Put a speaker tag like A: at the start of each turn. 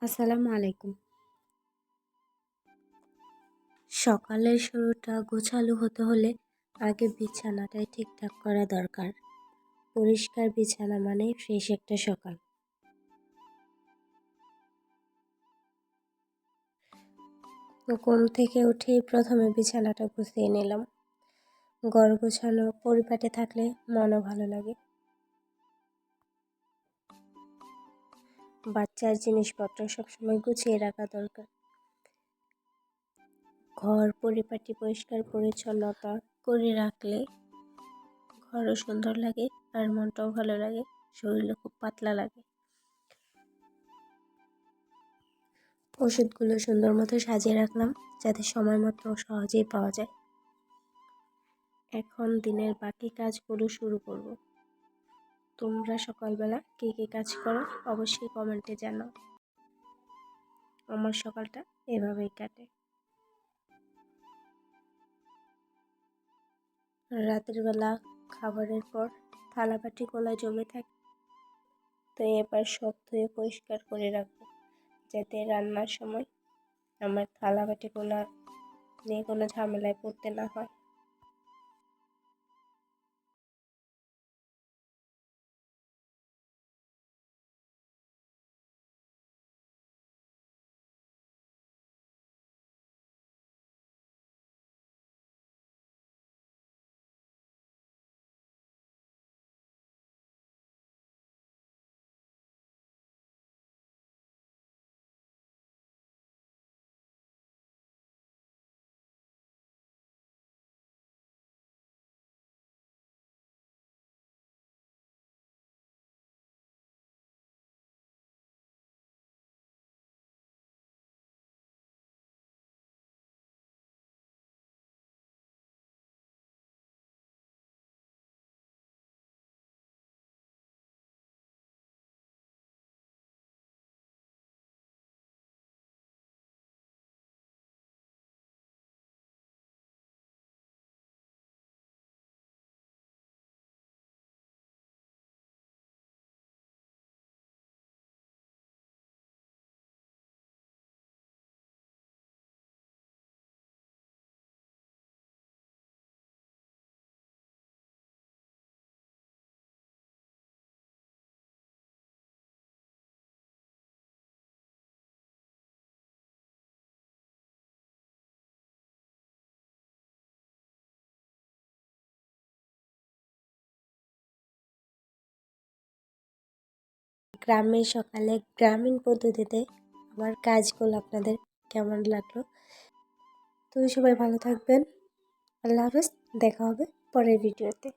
A: আসসালামু আলাইকুম। সকালের শুরুটা গোছালো হতে হলে আগে বিছানাটাই ঠিকঠাক করা দরকার। পরিষ্কার বিছানা মানেই ফ্রেশ একটা সকাল। তো ঘুম থেকে উঠেই প্রথমে বিছানাটা গুছিয়ে নিলাম। ঘর গোছানো পরিপাটি থাকলে মনও ভালো লাগে। বাচ্চার জিনিসপত্র সবসময় গুছিয়ে রাখা দরকার। ঘর পরিপাটি পরিষ্কার পরিচ্ছন্নতা করে রাখলে ঘরও সুন্দর লাগে আর মনটাও ভালো লাগে, শরীরও খুব পাতলা লাগে। ওষুধগুলো সুন্দর মতো সাজিয়ে রাখলাম যাতে সময় মতো সহজেই পাওয়া যায়। এখন দিনের বাকি কাজগুলো শুরু করব। তোমরা সকালবেলা কী কী কাজ করো অবশ্যই কমেন্টে জানাও। আমার সকালটা এভাবেই কাটে। রাতের বেলা খাবারের পর থালাবাটি গোলায় জমে থাকে, তো এবার সব ধুয়ে পরিষ্কার করে রাখবো যাতে রান্নার সময় আমার থালাবাটিগুলো নিয়ে কোনো ঝামেলায় পড়তে না হয়। গ্রামের সকালে গ্রামীণ পদ্ধতিতে আমার কাজগুলো আপনাদের কেমন লাগলো? তো সবাই ভালো থাকবেন। আল্লাহ হাফেজ, দেখা হবে পরের ভিডিওতে।